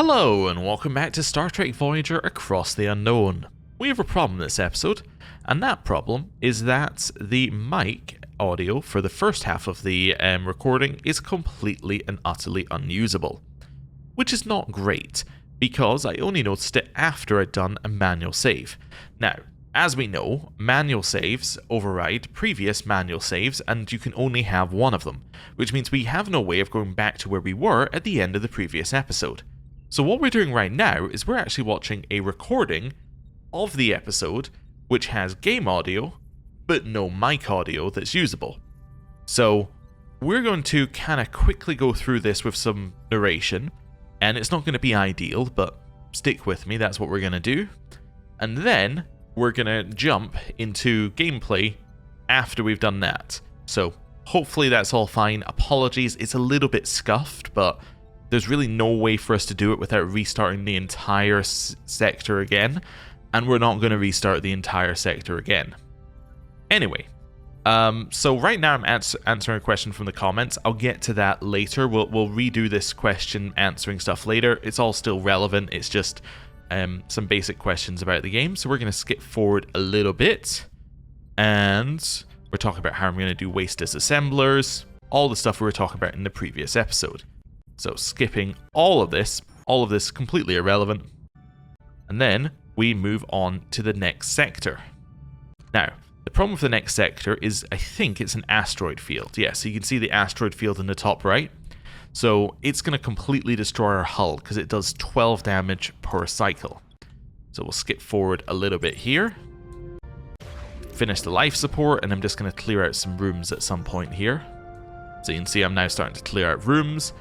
Hello and welcome back to Star Trek Voyager Across the Unknown. We have a problem this episode, and that problem is that the mic audio for the first half of the recording is completely and utterly unusable. Which is not great, because I only noticed it after I'd done a manual save. Now, as we know, manual saves override previous manual saves, and you can only have one of them, which means we have no way of going back to where we were at the end of the previous episode. So what we're doing right now is we're actually watching a recording of the episode which has game audio but no mic audio that's usable. So we're going to kind of quickly go through this with some narration, and it's not going to be ideal, but stick with me, that's what we're going to do. And then we're going to jump into gameplay after we've done that. So hopefully that's all fine. Apologies, it's a little bit scuffed, but there's really no way for us to do it without restarting the entire sector again, and we're not going to restart the entire sector again. Anyway, so right now I'm answering a question from the comments. I'll get to that later. We'll redo this question answering stuff later. It's all still relevant. It's just some basic questions about the game. So we're going to skip forward a little bit, and we're talking about how I'm going to do waste disassemblers, all the stuff we were talking about in the previous episode. So skipping all of this completely irrelevant, and then we move on to the next sector. Now, the problem with the next sector is I think it's an asteroid field. Yeah, so you can see the asteroid field in the top right. So it's going to completely destroy our hull because it does 12 damage per cycle. So we'll skip forward a little bit here. Finish the life support, and I'm just going to clear out some rooms at some point here. So you can see I'm now starting to clear out rooms,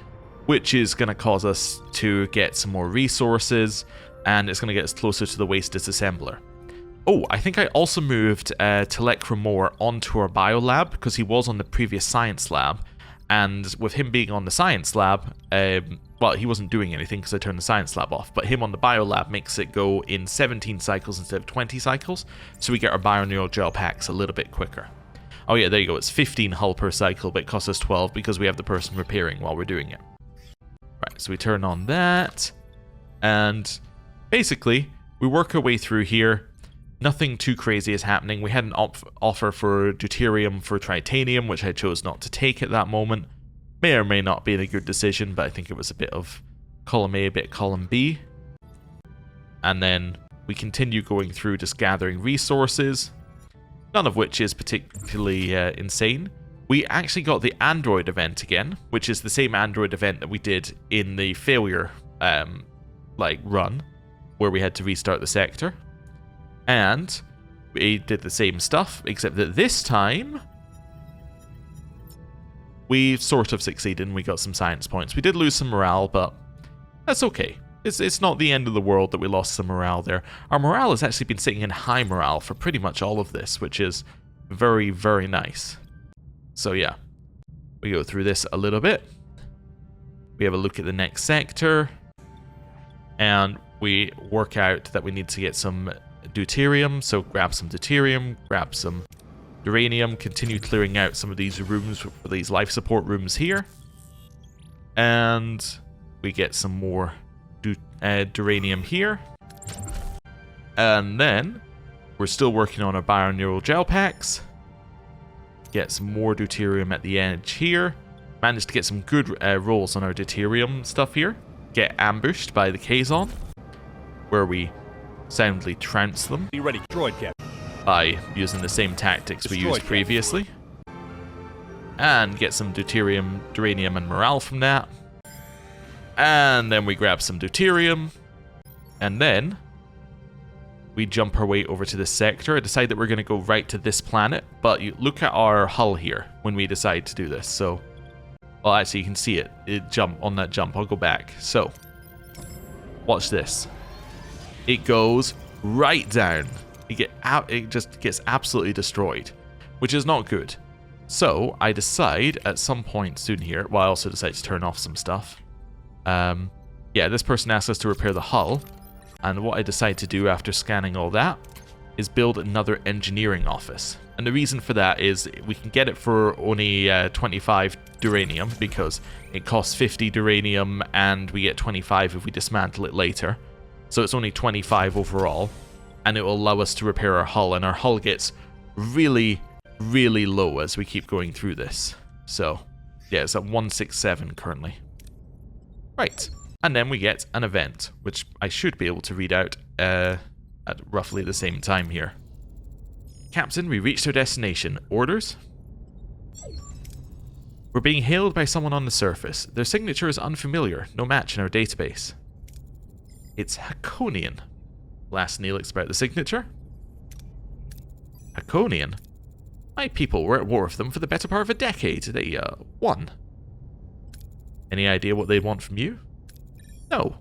which is going to cause us to get some more resources, and it's going to get us closer to the waste disassembler. Oh, I think I also moved Telecromor onto our biolab, because he was on the previous science lab, and with him being on the science lab, well, he wasn't doing anything because I turned the science lab off, but him on the biolab makes it go in 17 cycles instead of 20 cycles, so we get our bioneural gel packs a little bit quicker. Oh yeah, there you go, it's 15 hull per cycle, but it costs us 12 because we have the person repairing while we're doing it. Right, so we turn on that, and basically, we work our way through here. Nothing too crazy is happening. We had an offer for deuterium for titanium, which I chose not to take at that moment. May or may not be a good decision, but I think it was a bit of column A, a bit of column B. And then we continue going through just gathering resources, none of which is particularly insane. We actually got the Android event again, which is the same Android event that we did in the failure run, where we had to restart the sector. And we did the same stuff, except that this time we sort of succeeded and we got some science points. We did lose some morale, but that's okay. It's not the end of the world that we lost some morale there. Our morale has actually been sitting in high morale for pretty much all of this, which is very, very nice. So yeah, we go through this a little bit. We have a look at the next sector, and we work out that we need to get some deuterium, so grab some deuterium, grab some uranium, continue clearing out some of these rooms, these life support rooms here, and we get some more duranium here, and then we're still working on our bioneural gel packs. Get some more deuterium at the edge here. Managed to get some good rolls on our deuterium stuff here. Get ambushed by the Kazon, where we soundly trounce them. Be ready, droid cap. By using the same tactics we used previously. And get some deuterium, duranium, and morale from that. And then we grab some deuterium. And then we jump our way over to this sector. I decide that we're going to go right to this planet, but you look at our hull here when we decide to do this. So, well, actually, you can see it jump on that jump. I'll go back. So, watch this. It goes right down. It just gets absolutely destroyed, which is not good. So, I decide at some point soon here, well, I also decide to turn off some stuff. Yeah, this person asks us to repair the hull. And what I decide to do after scanning all that is build another engineering office. And the reason for that is we can get it for only 25 duranium, because it costs 50 duranium and we get 25 if we dismantle it later. So it's only 25 overall, and it will allow us to repair our hull, and our hull gets really, really low as we keep going through this. So, yeah, it's at 167 currently. Right, and then we get an event, which I should be able to read out at roughly the same time here. Captain, we reached our destination. Orders? We're being hailed by someone on the surface. Their signature is unfamiliar, no match in our database. It's Haconian. We'll ask Neelix about the signature. Haconian? My people were at war with them for the better part of a decade. They, won. Any idea what they want from you? No.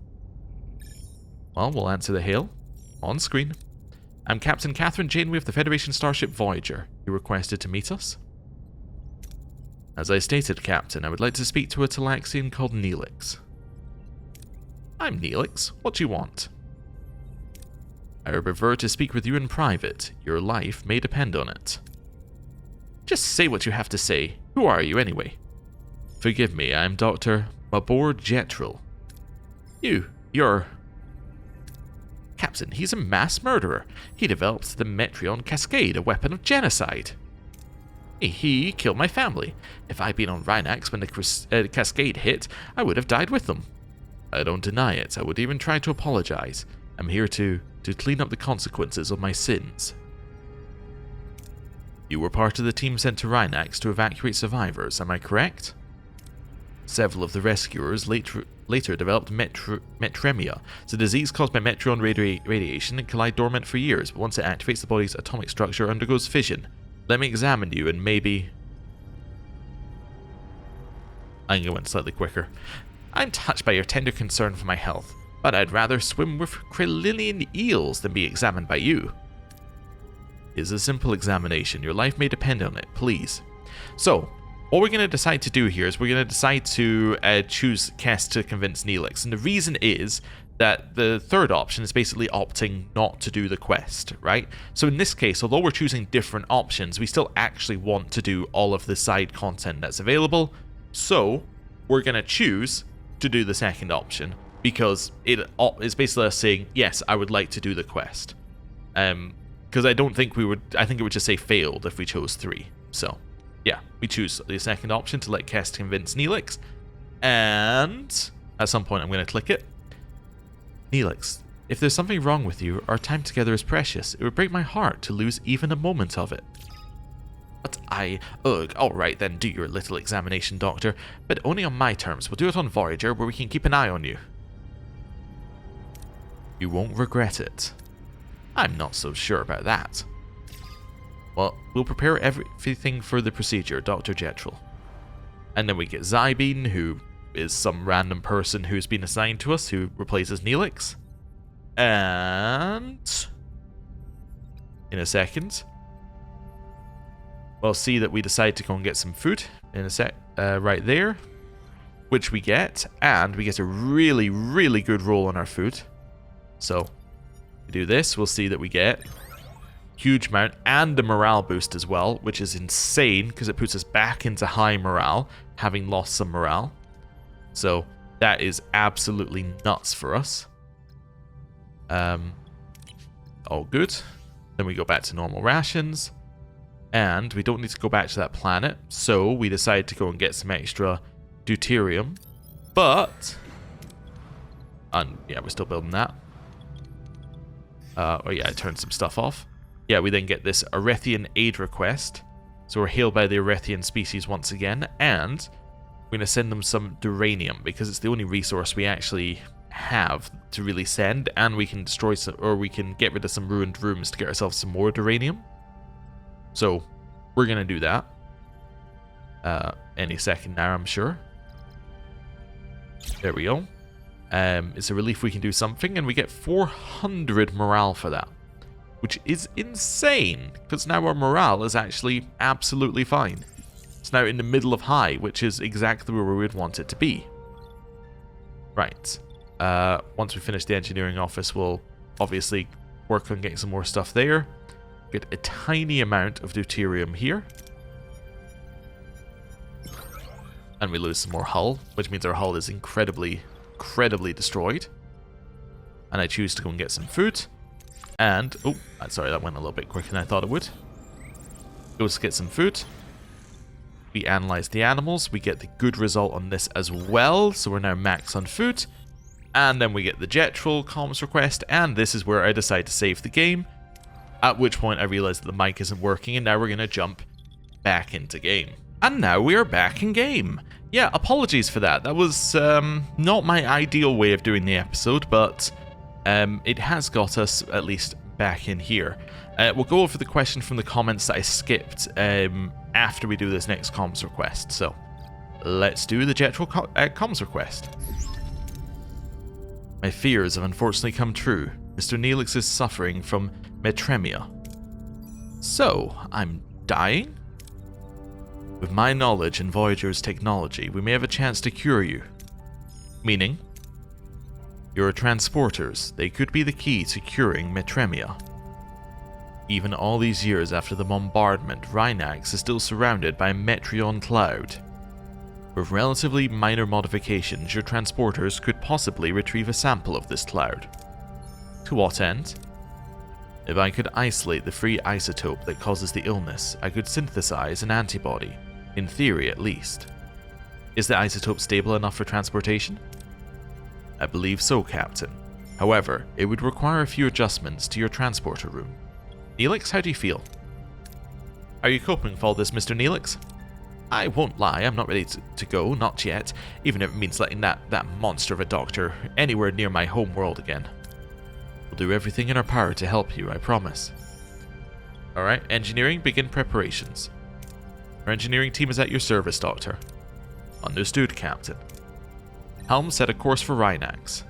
Well, we'll answer the hail. On screen. I'm Captain Catherine Janeway of the Federation starship Voyager. You requested to meet us? As I stated, Captain, I would like to speak to a Talaxian called Neelix. I'm Neelix. What do you want? I would prefer to speak with you in private. Your life may depend on it. Just say what you have to say. Who are you, anyway? Forgive me, I'm Dr. Mabor Jetrel. You're... Captain, he's a mass murderer. He developed the Metreon Cascade, a weapon of genocide. He killed my family. If I'd been on Rinax when the Cascade hit, I would have died with them. I don't deny it. I would even try to apologize. I'm here to clean up the consequences of my sins. You were part of the team sent to Rinax to evacuate survivors, am I correct? Several of the rescuers later developed metremia. It's a disease caused by Metreon radiation and can lie dormant for years, but once it activates, the body's atomic structure undergoes fission. Let me examine you and maybe... I'm going slightly quicker. I'm touched by your tender concern for my health, but I'd rather swim with Krillinian eels than be examined by you. It's a simple examination. Your life may depend on it, please. So, what we're going to decide to do here is we're going to decide to choose Kess to convince Neelix. And the reason is that the third option is basically opting not to do the quest, right? So in this case, although we're choosing different options, we still actually want to do all of the side content that's available. So we're going to choose to do the second option because it is basically us saying, yes, I would like to do the quest. Because I don't think we would, I think it would just say failed if we chose 3. So yeah, we choose the second option to let Kess convince Neelix. And at some point I'm going to click it. Neelix, if there's something wrong with you, our time together is precious. It would break my heart to lose even a moment of it. But alright then, do your little examination, Doctor, but only on my terms. We'll do it on Voyager, where we can keep an eye on you. You won't regret it. I'm not so sure about that. Well, we'll prepare everything for the procedure, Dr. Jetrel. And then we get Zybeen, who is some random person who's been assigned to us, who replaces Neelix. And... in a second, we'll see that we decide to go and get some food in a sec, right there, which we get, and we get a really, really good roll on our food. So, we do this, we'll see that we get huge amount and the morale boost as well, which is insane because it puts us back into high morale, having lost some morale. So that is absolutely nuts for us. All good. Then we go back to normal rations. And we don't need to go back to that planet. So we decide to go and get some extra deuterium. But... and yeah, we're still building that. Oh yeah, I turned some stuff off. Yeah, we then get this Arethian aid request. So we're hailed by the Arethian species once again. And... we're going to send them some duranium because it's the only resource we actually have to really send, and we can destroy some, or we can get rid of some ruined rooms to get ourselves some more duranium. So we're going to do that any second now, I'm sure. There we go. It's a relief we can do something, and we get 400 morale for that, which is insane because now our morale is actually absolutely fine. It's now in the middle of high, which is exactly where we would want it to be. Right. Once we finish the engineering office, we'll obviously work on getting some more stuff there. Get a tiny amount of deuterium here. And we lose some more hull, which means our hull is incredibly destroyed. And I choose to go and get some food. And, oh, sorry, that went a little bit quicker than I thought it would. Go to get some food. We analyze the animals. We get the good result on this as well. So we're now max on food. And then we get the Jetrel comms request. And this is where I decide to save the game. At which point I realize that the mic isn't working. And now we're going to jump back into game. And now we are back in game. Yeah, apologies for that. That was not my ideal way of doing the episode, but it has got us at least back in here. We'll go over the question from the comments that I skipped after we do this next comms request. So let's do the Jetrel comms request. My fears have unfortunately come true. Mr. Neelix is suffering from metremia. So, I'm dying? With my knowledge and Voyager's technology, we may have a chance to cure you. Meaning? Your transporters, they could be the key to curing metremia. Even all these years after the bombardment, Rinax is still surrounded by a Metreon cloud. With relatively minor modifications, your transporters could possibly retrieve a sample of this cloud. To what end? If I could isolate the free isotope that causes the illness, I could synthesize an antibody. In theory, at least. Is the isotope stable enough for transportation? I believe so, Captain. However, it would require a few adjustments to your transporter room. Neelix, how do you feel? Are you coping with all this, Mr. Neelix? I won't lie, I'm not ready to go, not yet, even if it means letting that monster of a doctor anywhere near my home world again. We'll do everything in our power to help you, I promise. Alright, engineering, begin preparations. Our engineering team is at your service, Doctor. Understood, Captain. Helm set a course for Rinax.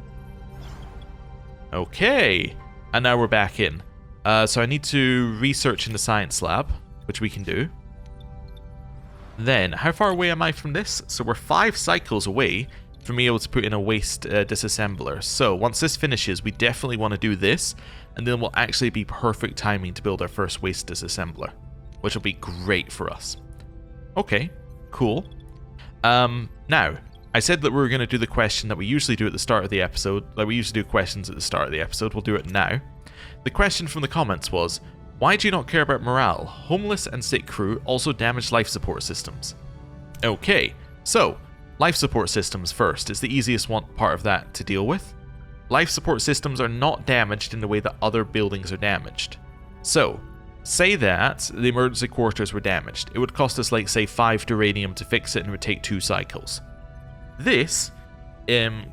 Okay, and now we're back in. So I need to research in the science lab, which we can do. Then, how far away am I from this? So we're 5 cycles away from being able to put in a waste disassembler. So once this finishes, we definitely want to do this, and then we'll actually be perfect timing to build our first waste disassembler, which will be great for us. Okay, cool. Now, I said that we were going to do the question that we usually do at the start of the episode. Like, we usually do questions at the start of the episode. We'll do it now. The question from the comments was, why do you not care about morale? Homeless and sick crew also damage life support systems. Okay, so, life support systems first is the easiest part of that to deal with. Life support systems are not damaged in the way that other buildings are damaged. So, say that the emergency quarters were damaged. It would cost us, like, say, 5 duranium to fix it, and it would take 2 cycles. This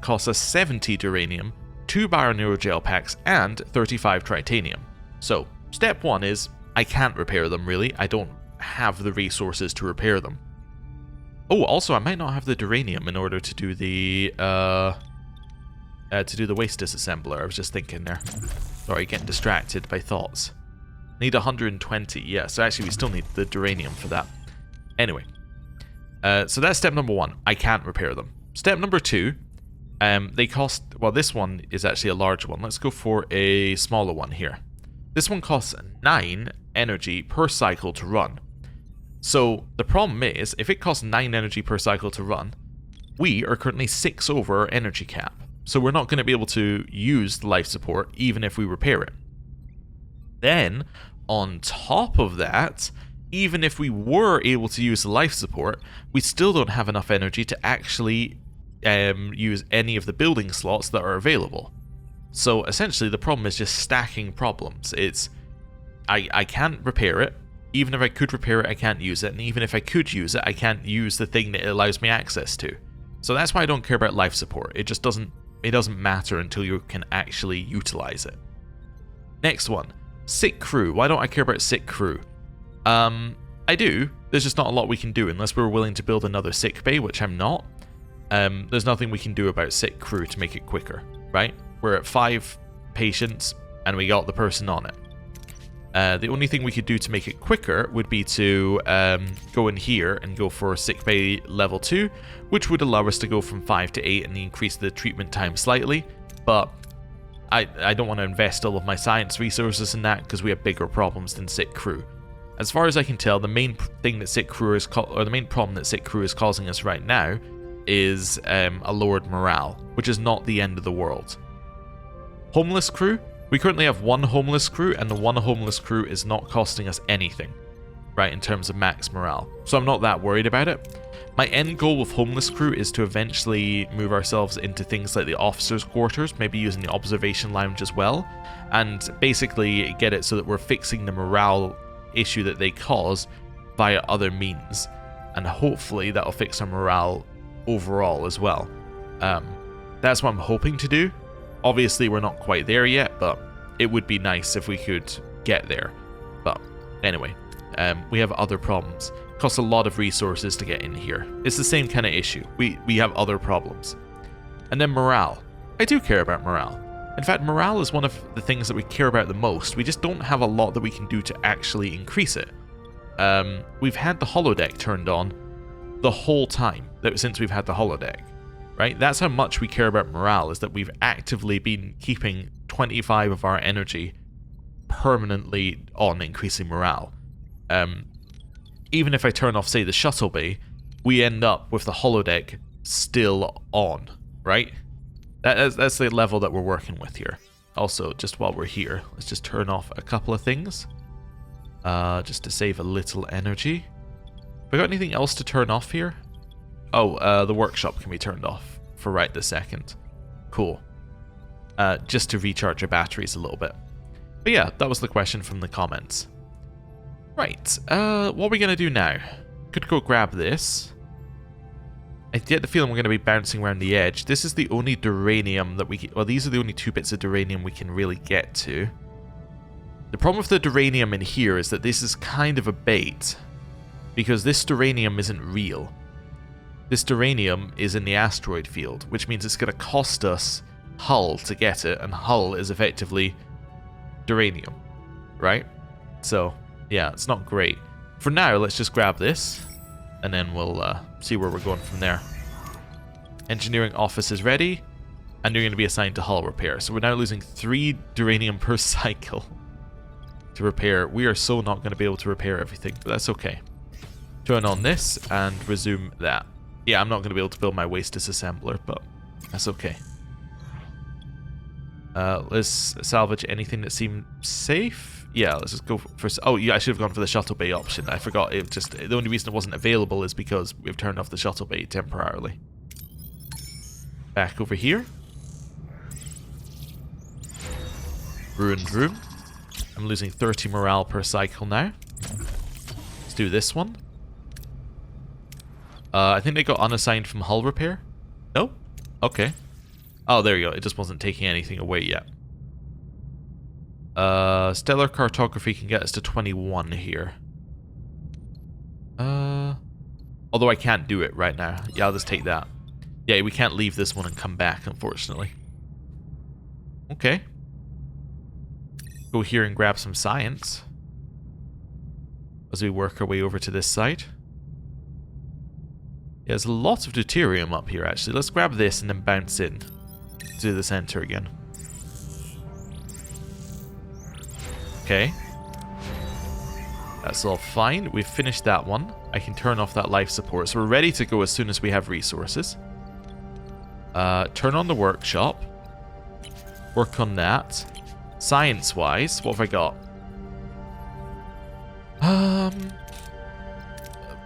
costs us 70 duranium, 2 bioneural packs, and 35 tritanium. So, step 1 is, I can't repair them, really. I don't have the resources to repair them. Oh, also, I might not have the duranium in order to do the waste disassembler. I was just thinking there. Sorry, getting distracted by thoughts. Need 120, yeah, so actually we still need the duranium for that. Anyway, so that's step number 1. I can't repair them. Step number 2, they cost, well, this one is actually a large one. Let's go for a smaller one here. This one costs 9 energy per cycle to run. So the problem is, if it costs 9 energy per cycle to run, we are currently 6 over our energy cap. So we're not going to be able to use the life support even if we repair it. Then, on top of that, even if we were able to use the life support, we still don't have enough energy to actually use any of the building slots that are available. So essentially the problem is just stacking problems. It's, I can't repair it. Even if I could repair it, I can't use it. And even if I could use it, I can't use the thing that it allows me access to. So that's why I don't care about life support. It just doesn't matter until you can actually utilize it. Next one. Sick crew. Why don't I care about sick crew? I do. There's just not a lot we can do unless we're willing to build another sick bay, which I'm not. There's nothing we can do about sick crew to make it quicker, right? We're at 5 patients and we got the person on it. The only thing we could do to make it quicker would be to go in here and go for sick bay level 2, which would allow us to go from 5 to 8 and increase the treatment time slightly, but I don't want to invest all of my science resources in that because we have bigger problems than sick crew. as far as I can tell, the main thing that Sick Crew is the main problem that Sick Crew is causing us right now is a lowered morale, which is not the end of the world. Homeless crew. We currently have one homeless crew, and the one homeless crew is not costing us anything, right, in terms of max morale. So I'm not that worried about it. My end goal with homeless crew is to eventually move ourselves into things like the officers' quarters, maybe using the observation lounge as well, and basically get it so that we're fixing the morale issue that they cause via other means, and hopefully that'll fix our morale overall as well. That's what I'm hoping to do. Obviously we're not quite there yet, but it would be nice if we could get there. But anyway, we have other problems. It costs a lot of resources to get in here. It's the same kind of issue. We have other problems. And then morale. I do care about morale. In fact, morale is one of the things that we care about the most. We just don't have a lot that we can do to actually increase it. We've had the holodeck turned on the whole time since we've had the holodeck. Right? That's how much we care about morale, is that we've actively been keeping 25 of our energy permanently on increasing morale. Even if I turn off, say, the shuttle bay, we end up with the holodeck still on, right? That's the level that we're working with here. Also, just while we're here, let's just turn off a couple of things, just to save a little energy. Have I got anything else to turn off here? Oh, the workshop can be turned off for right this second. Cool. Just to recharge our batteries a little bit. But yeah, that was the question from the comments. Right, what are we going to do now? Could go grab this. I get the feeling we're going to be bouncing around the edge. This is the only duranium that we can... Well, these are the only 2 bits of duranium we can really get to. The problem with the duranium in here is that this is kind of a bait, because this duranium isn't real. This duranium is in the asteroid field, which means it's going to cost us hull to get it, and hull is effectively duranium, right? So, yeah, it's not great. For now, let's just grab this, and then we'll see where we're going from there. Engineering office is ready, and you're going to be assigned to hull repair. So we're now losing 3 duranium per cycle to repair. We are so not going to be able to repair everything, but that's okay. Turn on this and resume that. Yeah, I'm not going to be able to build my waste disassembler, but that's okay. Let's salvage anything that seemed safe. Yeah, let's just go for... Oh, yeah, I should have gone for the shuttle bay option. I forgot. It just... The only reason it wasn't available is because we've turned off the shuttle bay temporarily. Back over here. Ruined room. I'm losing 30 morale per cycle now. Let's do this one. I think they got unassigned from hull repair. No? Okay. Oh, there you go. It just wasn't taking anything away yet. Stellar cartography can get us to 21 here. Although I can't do it right now. Yeah, I'll just take that. Yeah, we can't leave this one and come back, unfortunately. Okay. Go here and grab some science as we work our way over to this side. Yeah, there's a lot of deuterium up here, actually. Let's grab this and then bounce in to the center again. Okay. That's all fine. We've finished that one. I can turn off that life support. So we're ready to go as soon as we have resources. Turn on the workshop. Work on that. Science-wise, what have I got?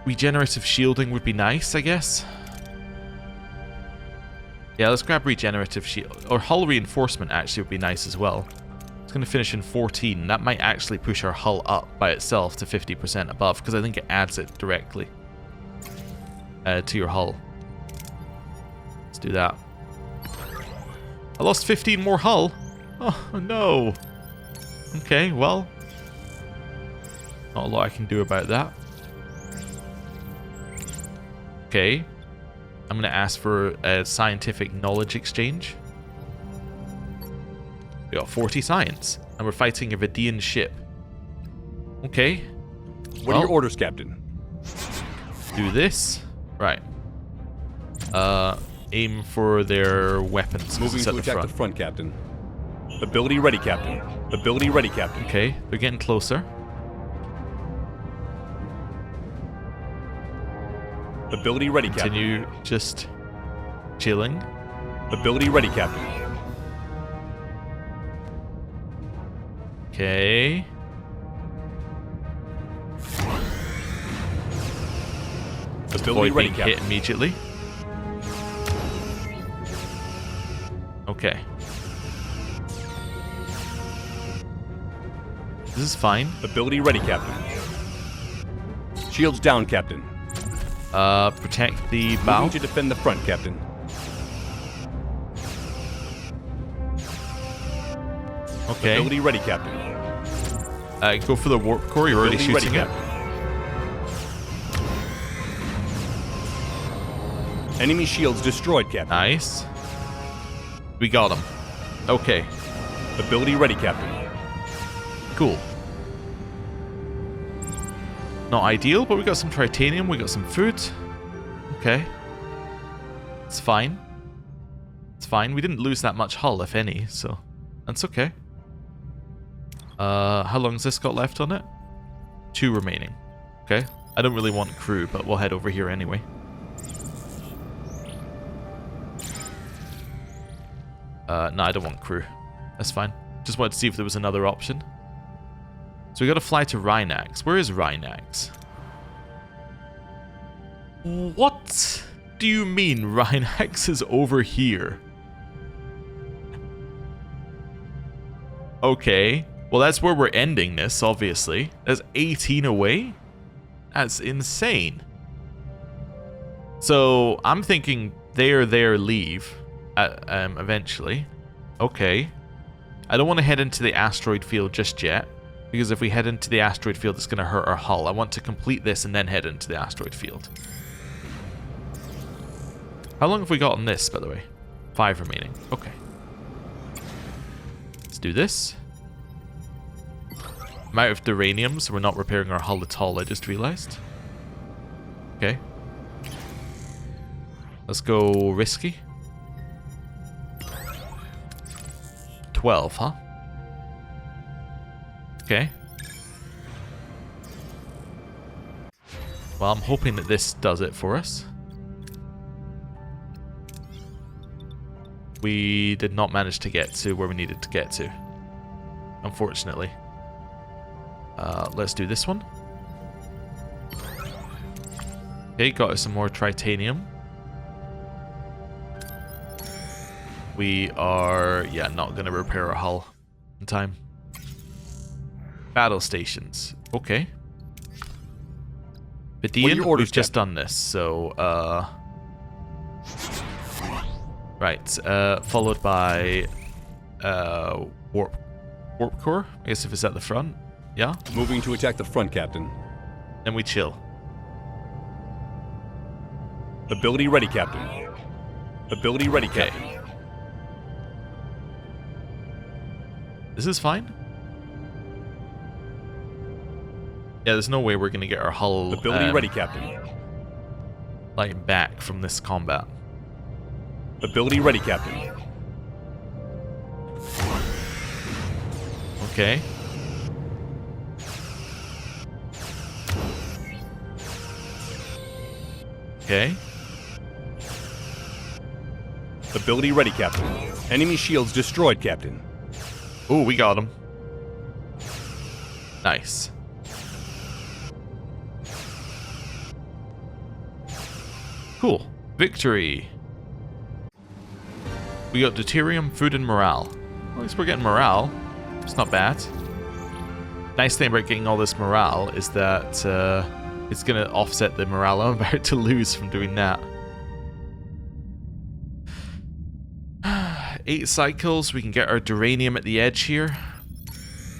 Regenerative shielding would be nice, I guess. Yeah, let's grab regenerative shield. Or hull reinforcement actually would be nice as well. It's going to finish in 14. That might actually push our hull up by itself to 50% above, because I think it adds it directly to your hull. Let's do that. I lost 15 more hull. Oh, no. Okay, well. Not a lot I can do about that. Okay. I'm going to ask for a scientific knowledge exchange. We got 40 science. And we're fighting a Vidian ship. Okay. What are your orders, Captain? Do this. Right. Aim for their weapons. Moving to attack the front, Captain. Ability ready, Captain. Ability ready, Captain. Okay, they're getting closer. Ability ready, Captain. Continue just chilling. Ability ready, Captain. Okay. Ability Avoid ready, being Captain. hit immediately. Okay. This is fine. Ability ready, Captain. Shields down, Captain. Protect the bow. Moving to defend the front, Captain. Okay. Ability ready, Captain. Go for the warp core. You're already Ability shooting ready, it. Captain. Enemy shields destroyed, Captain. Nice. We got him. Okay. Ability ready, Captain. Cool. Not ideal, but we got some titanium. We got some food. Okay. It's fine. It's fine. We didn't lose that much hull, if any, so that's okay. How long's this got left on it? 2 remaining. Okay. I don't really want crew, but we'll head over here anyway. No, I don't want crew. That's fine. Just wanted to see if there was another option. So we gotta fly to Rinax. Where is Rinax? What do you mean Rinax is over here? Okay. Well, that's where we're ending this, obviously. That's 18 away? That's insane. So, I'm thinking there, leave. Eventually. Okay. I don't want to head into the asteroid field just yet, because if we head into the asteroid field, it's going to hurt our hull. I want to complete this and then head into the asteroid field. How long have we got on this, by the way? 5 remaining. Okay. Let's do this. I'm out of duranium, so we're not repairing our hull at all, I just realized. Okay. Let's go risky. 12, huh? Okay. Well, I'm hoping that this does it for us. We did not manage to get to where we needed to get to, unfortunately. Let's do this one. Okay, got us some more titanium. We are, yeah, not going to repair our hull in time. Battle stations. Okay. Vidian, we've just done this, so, right, followed by, warp core, I guess if it's at the front, yeah? Moving to attack the front, Captain. Then we chill. Ability ready, Captain. Ability ready, Okay. Captain. This is fine. Yeah, there's no way we're going to get our hull Ability ready, Captain. like back from this combat. Ability ready, Captain. Okay. Okay. Ability ready, Captain. Enemy shields destroyed, Captain. Oh, we got him. Nice. Cool. Victory. We got deuterium, food, and morale. At least we're getting morale. It's not bad. Nice thing about getting all this morale is that it's going to offset the morale I'm about to lose from doing that. 8 cycles, we can get our duranium at the edge here.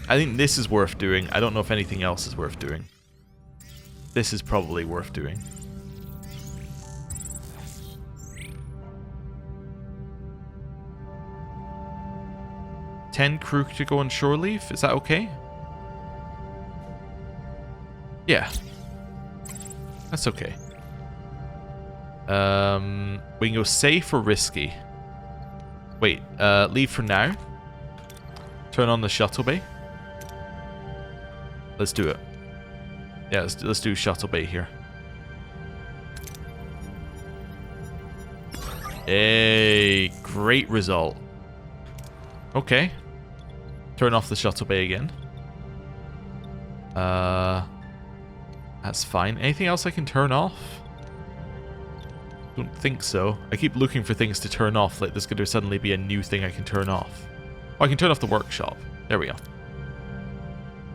I think this is worth doing. I don't know if anything else is worth doing. This is probably worth doing. $10 crew to go on shore leave. Is that okay? Yeah. That's okay. We can go safe or risky. Wait, leave for now. Turn on the shuttle bay. Let's do it. Yeah, let's do shuttle bay here. Hey, great result. Okay. Turn off the shuttle bay again. That's fine. Anything else I can turn off? Don't think so. I keep looking for things to turn off, like there's going to suddenly be a new thing I can turn off. Oh, I can turn off the workshop. There we go.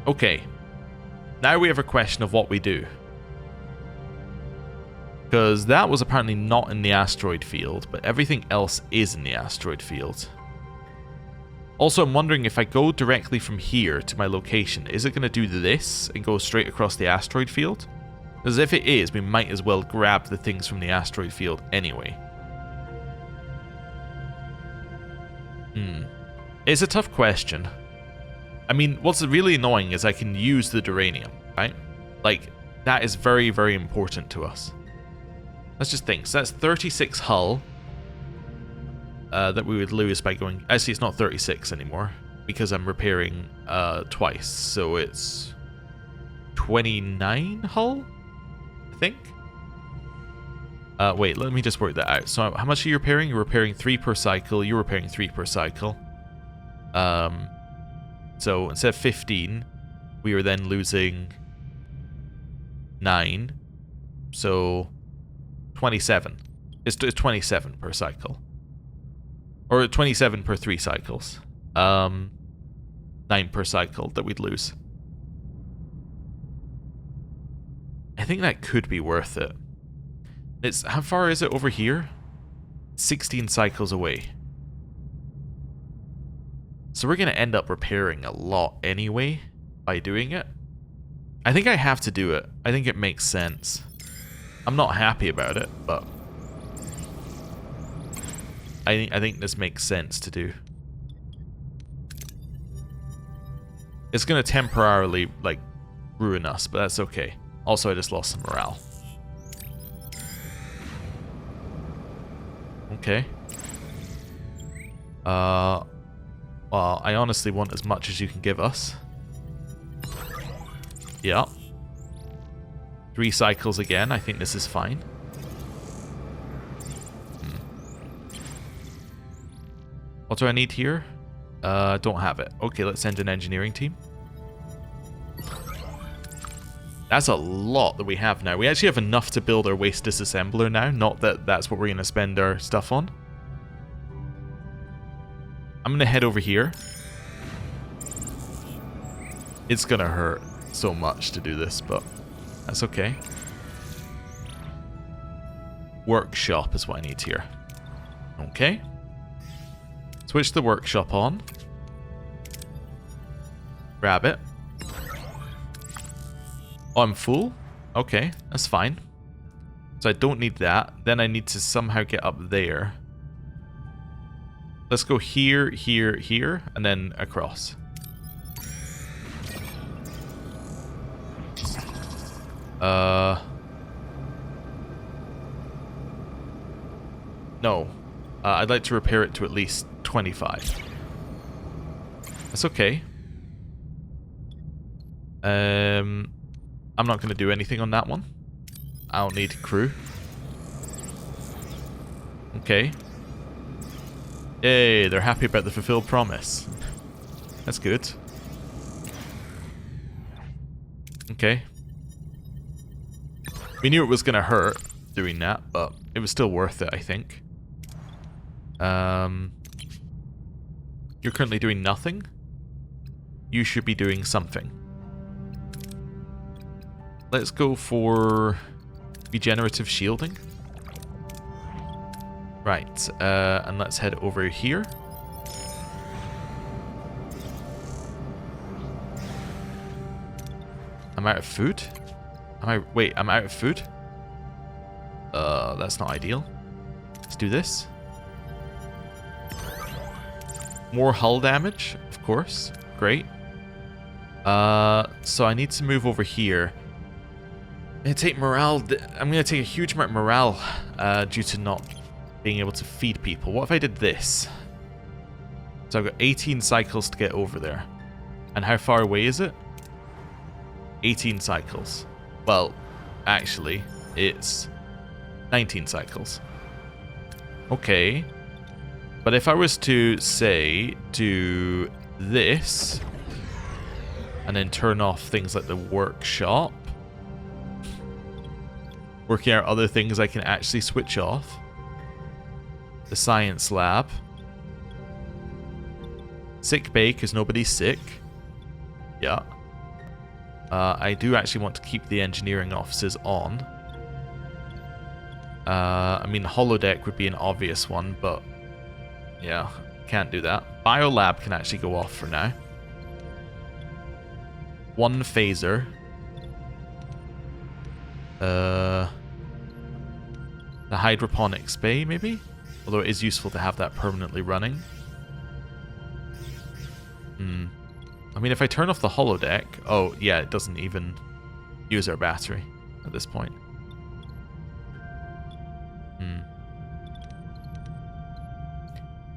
Okay. Now we have a question of what we do. Because that was apparently not in the asteroid field, but everything else is in the asteroid field. Also, I'm wondering if I go directly from here to my location, is it going to do this and go straight across the asteroid field? Because if it is, we might as well grab the things from the asteroid field anyway. It's a tough question. I mean, what's really annoying is I can use the duranium, right? Like, that is very, very important to us. Let's just think. So that's 36 hull that we would lose by going... Actually, it's not 36 anymore because I'm repairing twice. So it's 29 hull, I think. Wait, let me just work that out. So how much are you repairing? You're repairing 3 per cycle. You're repairing 3 per cycle. So instead of 15, we are then losing 9. So 27. It's 27 per cycle. Or 27 per 3 cycles. 9 per cycle that we'd lose. I think that could be worth it. It's... How far is it over here? 16 cycles away. So we're going to end up repairing a lot anyway by doing it. I think I have to do it. I think it makes sense. I'm not happy about it, but I think this makes sense to do. It's going to temporarily, like, ruin us, but that's okay. Also, I just lost some morale. Okay. Well, I honestly want as much as you can give us. Yeah. 3 cycles again. I think this is fine. What do I need here? Don't have it. Okay, let's send an engineering team. That's a lot that we have now. We actually have enough to build our waste disassembler now. Not that that's what we're going to spend our stuff on. I'm going to head over here. It's going to hurt so much to do this, but that's okay. Workshop is what I need here. Okay. Switch the workshop on. Grab it. Oh, I'm full? Okay, that's fine. So I don't need that. Then I need to somehow get up there. Let's go here, here, here, and then across. No. I'd like to repair it to at least 25. That's okay. I'm not going to do anything on that one. I don't need crew. Okay. Yay, they're happy about the fulfilled promise. That's good. Okay. We knew it was going to hurt doing that, but it was still worth it, I think. You're currently doing nothing. You should be doing something. Let's go for regenerative shielding. Right, and let's head over here. I'm out of food? Wait, I'm out of food? That's not ideal. Let's do this. More hull damage, of course. Great. So I need to move over here. I'm going to take morale... I'm going to take a huge amount of morale due to not being able to feed people. What if I did this? So I've got 18 cycles to get over there. And how far away is it? 18 cycles. Well, actually, it's 19 cycles. Okay. But if I was to, say, do this, and then turn off things like the workshop, working out other things I can actually switch off, the science lab, sick bay because nobody's sick, yeah. I do actually want to keep the engineering offices on. I mean, holodeck would be an obvious one, but yeah, can't do that. Biolab can actually go off for now. One phaser. The hydroponics bay, maybe? Although it is useful to have that permanently running. I mean, if I turn off the holodeck... Oh, yeah, it doesn't even use our battery at this point.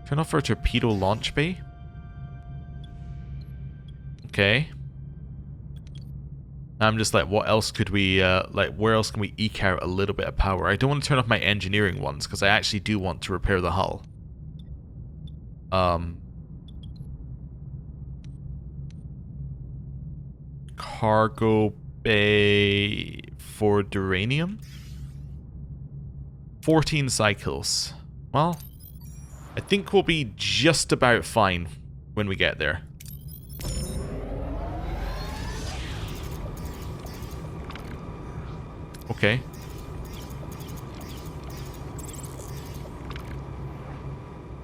Turn off our torpedo launch bay. Okay. I'm just like, what else could we, like, where else can we eke out a little bit of power? I don't want to turn off my engineering ones, because I actually do want to repair the hull. Cargo bay for duranium? 14 cycles. Well, I think we'll be just about fine when we get there. Okay.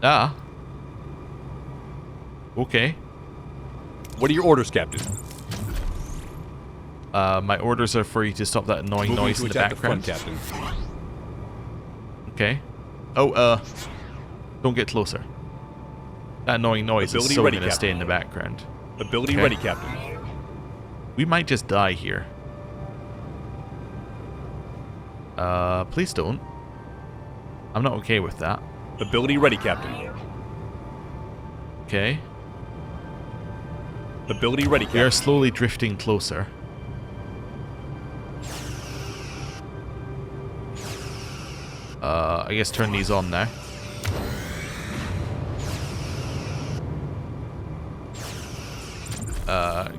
Ah. Okay. What are your orders, Captain? My orders are for you to stop that annoying Moving noise to in the attack background. the front, Captain. Okay. Oh, don't get closer. That annoying noise Ability is so ready, going to stay Captain. in the background. Ability Okay. ready, Captain. We might just die here. Please don't. I'm not okay with that. Ability ready, Captain. Okay. Ability ready, We are Captain. slowly drifting closer. I guess turn these on now.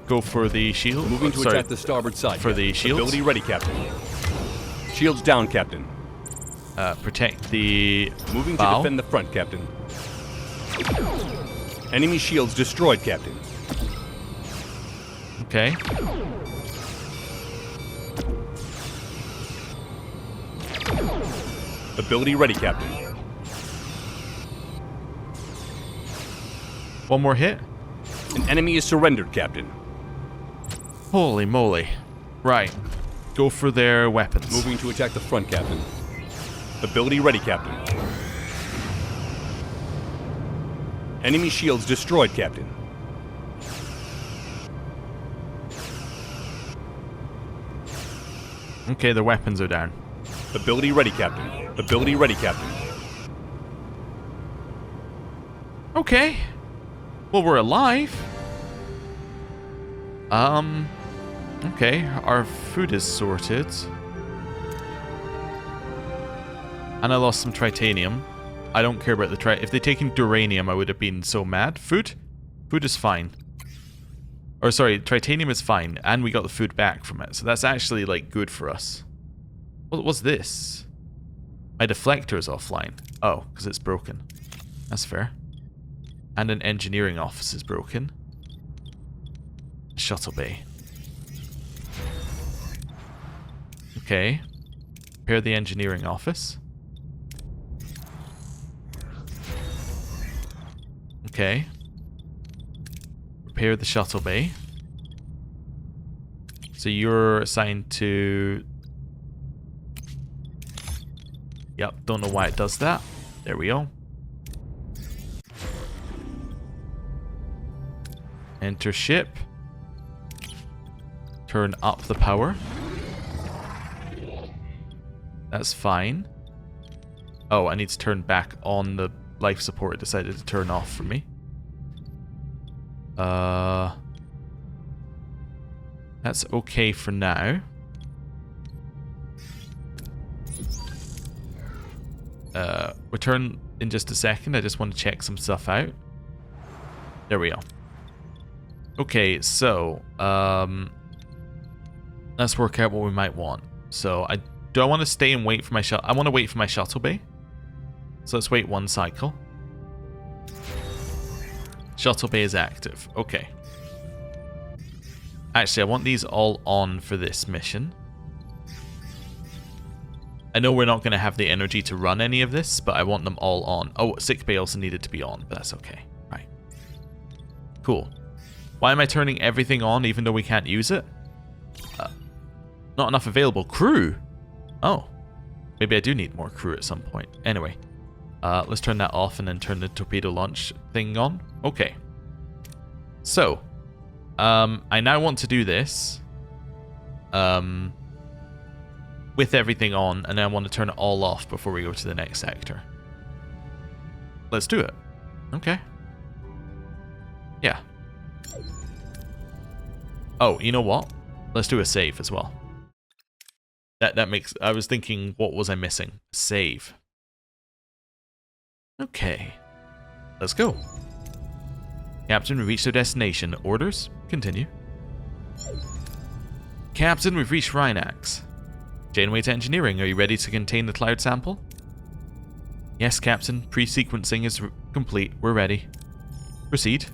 Go for the shield. Moving to Sorry, attack the starboard side. for Captain. the shields. Ability ready, Captain. Shields down, Captain. protect the Moving bow. to defend the front, Captain. Enemy shields destroyed, Captain. Okay. Ability ready, Captain. One more hit. An enemy is surrendered, Captain. Holy moly. Right. Go for their weapons. Moving to attack the front, Captain. Ability ready, Captain. Enemy shields destroyed, Captain. Okay, their weapons are down. Ability ready, Captain. Ability ready, Captain. Okay. Well, we're alive. Okay, our food is sorted. And I lost some tritanium. I don't care about the if they'd taken duranium, I would have been so mad. Food? Food is fine. Or sorry, tritanium is fine, and we got the food back from it. So that's actually, like, good for us. What was this? My deflector is offline. Oh, because it's broken. That's fair. And an engineering office is broken. Shuttle bay. Okay. Repair the engineering office. Okay. Repair the shuttle bay. So you're assigned to... Yep, don't know why it does that. There we go. Enter ship. Turn up the power. That's fine. Oh, I need to turn back on the life support. It decided to turn off for me. That's okay for now. return in just a second. I just want to check some stuff out. There we go. Okay, so let's work out what we might want. So I want to stay and wait for my shuttle. I want to wait for my shuttle bay. So let's wait 1 cycle. Shuttle bay is active. Okay. Actually, I want these all on for this mission. I know we're not going to have the energy to run any of this, but I want them all on. Oh, sick bay also needed to be on, but that's okay. Right. Cool. Why am I turning everything on even though we can't use it? Not enough available crew? Oh. Maybe I do need more crew at some point. Anyway. Let's turn that off and then turn the torpedo launch thing on. Okay. So. I now want to do this. With everything on, and then I want to turn it all off before we go to the next sector. Let's do it. Okay. Yeah. Oh, you know what? Let's do a save as well. That makes... I was thinking, what was I missing? Save. Okay. Let's go. Captain, we reached our destination. Orders? Continue. Captain, we've reached Rinax. Janeway to engineering, are you ready to contain the cloud sample? Yes, Captain. Pre-sequencing is complete. We're ready. Proceed.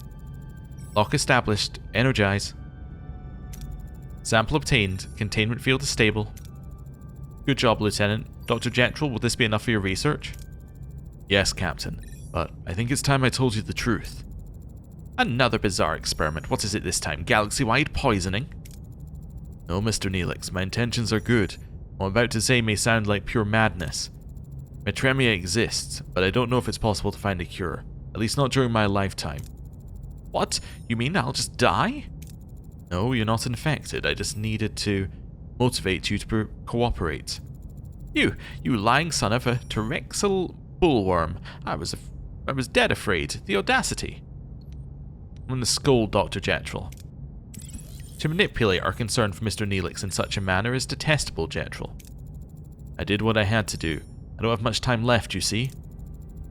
Lock established. Energize. Sample obtained. Containment field is stable. Good job, Lieutenant. Dr. Jetrel, will this be enough for your research? Yes, Captain. But I think it's time I told you the truth. Another bizarre experiment. What is it this time? Galaxy-wide poisoning? No, Mr. Neelix. My intentions are good. What I'm about to say may sound like pure madness. Metremia exists, but I don't know if it's possible to find a cure. At least not during my lifetime. What? You mean I'll just die? No, you're not infected. I just needed to motivate you to cooperate. You lying son of a Terexal bullworm. I was dead afraid. The audacity. I'm going to scold Dr. Jetrel. To manipulate our concern for Mr. Neelix in such a manner is detestable, Jetrel. I did what I had to do. I don't have much time left, you see.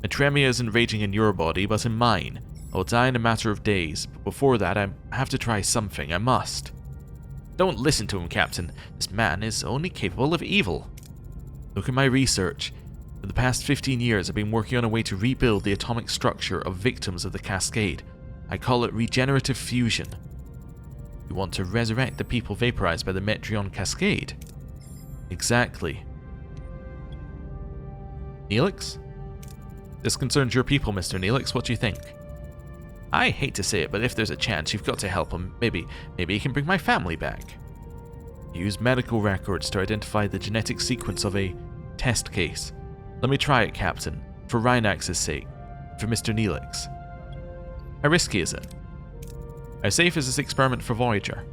Metremia isn't raging in your body, but in mine. I'll die in a matter of days, but before that I have to try something. I must. Don't listen to him, Captain. This man is only capable of evil. Look at my research. For the past 15 years I've been working on a way to rebuild the atomic structure of victims of the Cascade. I call it regenerative fusion. You want to resurrect the people vaporized by the Metreon Cascade? Exactly. Neelix? This concerns your people, Mr. Neelix. What do you think? I hate to say it, but if there's a chance, you've got to help him. Maybe he can bring my family back. Use medical records to identify the genetic sequence of a test case. Let me try it, Captain. For Rinax's sake. For Mr. Neelix. How risky is it? How safe is this experiment for Voyager?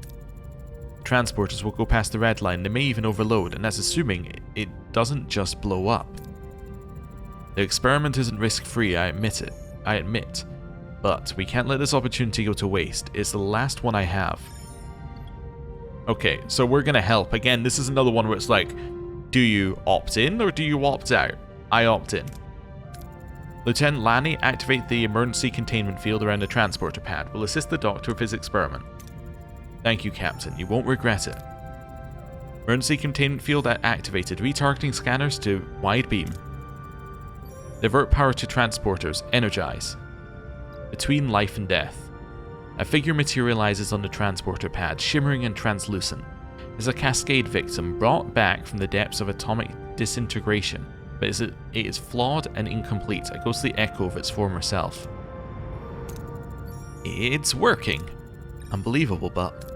Transporters will go past the red line, they may even overload, and that's assuming it doesn't just blow up. The experiment isn't risk-free, I admit. But we can't let this opportunity go to waste. It's the last one I have. Okay, so we're gonna help. Again, this is another one where it's like, do you opt in or do you opt out? I opt in. Lieutenant Lanny, activate the emergency containment field around the transporter pad. We'll assist the doctor with his experiment. Thank you, Captain. You won't regret it. Emergency containment field activated. Retargeting scanners to wide beam. Divert power to transporters. Energize. Between life and death. A figure materializes on the transporter pad, shimmering and translucent. It's a Cascade victim brought back from the depths of atomic disintegration. But it is flawed and incomplete, a ghostly echo of its former self. It's working. Unbelievable, but...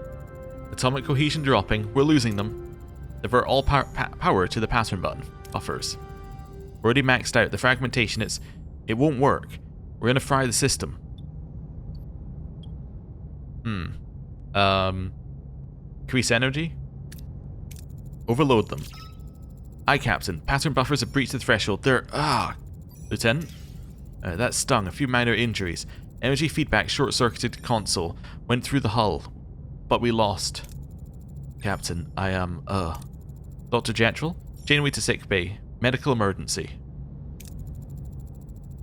Atomic cohesion dropping, we're losing them. Divert all power to the pattern button. Buffers. We're already maxed out. The fragmentation, it won't work. We're gonna fry the system. Increase energy? Overload them. Aye, Captain. Pattern buffers have breached the threshold. They're... Lieutenant? That stung. A few minor injuries. Energy feedback short-circuited console. Went through the hull. But we lost. Captain, I am, Dr. Jetrel? Janeway to sick bay. Medical emergency.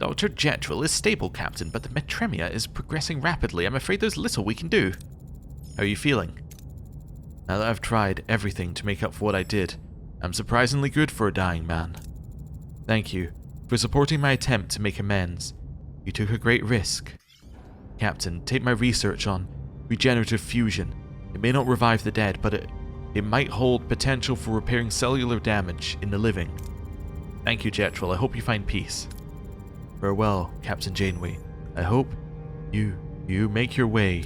Dr. Jetrel is stable, Captain, but the metremia is progressing rapidly. I'm afraid there's little we can do. How are you feeling? Now that I've tried everything to make up for what I did, I'm surprisingly good for a dying man. Thank you for supporting my attempt to make amends. You took a great risk. Captain, take my research on regenerative fusion. It may not revive the dead, but it might hold potential for repairing cellular damage in the living. Thank you, Jetrel. I hope you find peace. Farewell, Captain Janeway. I hope you make your way.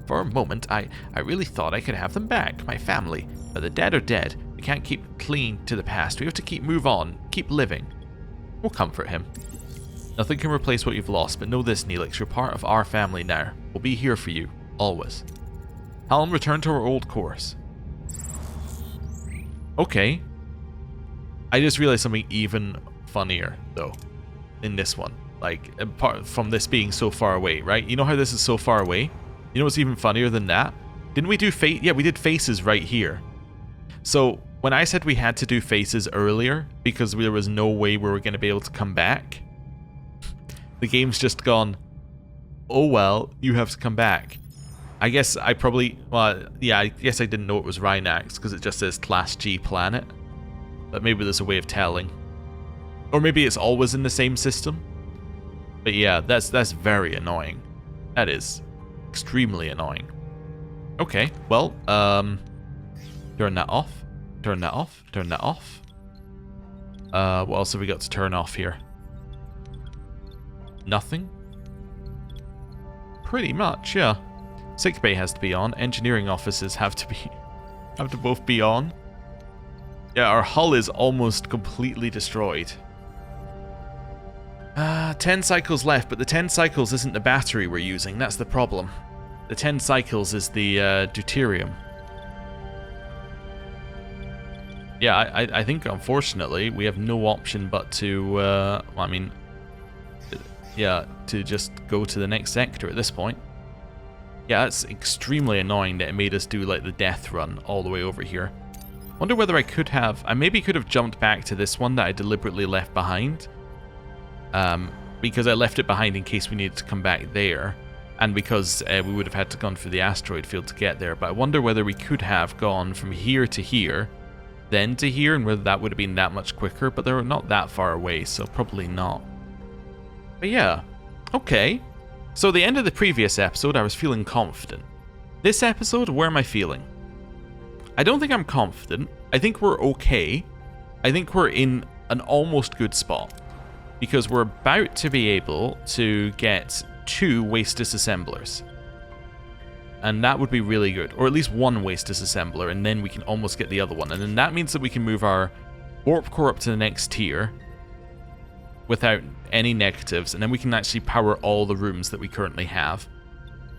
For a moment, I really thought I could have them back, my family. But the dead are dead. We can't keep clinging to the past. We have to move on, keep living. We'll comfort him. Nothing can replace what you've lost, but know this, Neelix, you're part of our family now. We'll be here for you, always. Helm, return to our old course. Okay. I just realized something even funnier, though, in this one. Like, apart from this being so far away, right? You know how this is so far away? You know what's even funnier than that? Didn't we do yeah, we did faces right here. So, when I said we had to do faces earlier, because there was no way we were going to be able to come back, the game's just gone, oh well, you have to come back. I guess I probably, well, yeah, I guess I didn't know it was Rinax, because it just says Class G planet. But maybe there's a way of telling. Or maybe it's always in the same system. But yeah, that's very annoying. That is extremely annoying. Okay, well, turn that off. Turn that off. Turn that off. What else have we got to turn off here? Nothing? Pretty much, yeah. Sickbay has to be on. Engineering offices have to both be on. Yeah, our hull is almost completely destroyed. 10 cycles left, but the 10 cycles isn't the battery we're using. That's the problem. The 10 cycles is the deuterium. Yeah, I think, unfortunately, we have no option but to, well, I mean, yeah, to just go to the next sector at this point. Yeah, that's extremely annoying that it made us do, like, the death run all the way over here. Wonder whether I could have... I maybe could have jumped back to this one that I deliberately left behind. Because I left it behind in case we needed to come back there. And because we would have had to gone through the asteroid field to get there. But I wonder whether we could have gone from here to here, then to here, and whether that would have been that much quicker. But they're not that far away, so probably not. But yeah, okay. So the end of the previous episode, I was feeling confident. This episode, where am I feeling? I don't think I'm confident. I think we're okay. I think we're in an almost good spot. Because we're about to be able to get 2 waste disassemblers. And that would be really good. Or at least 1 waste disassembler, and then we can almost get the other one. And then that means that we can move our warp core up to the next tier without any negatives, and then we can actually power all the rooms that we currently have,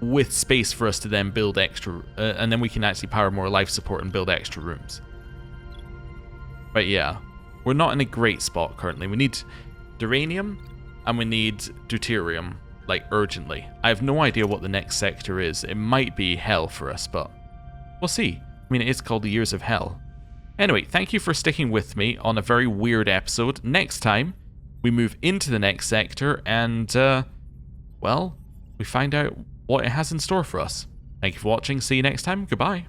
with space for us to then build extra, and then we can actually power more life support and build extra rooms. But yeah, we're not in a great spot currently. We need duranium, and we need deuterium, like, urgently. I have no idea what the next sector is. It might be hell for us, but we'll see. I mean, it is called the Years of Hell. Anyway, thank you for sticking with me on a very weird episode. Next time, we move into the next sector and, well, we find out what it has in store for us. Thank you for watching. See you next time. Goodbye.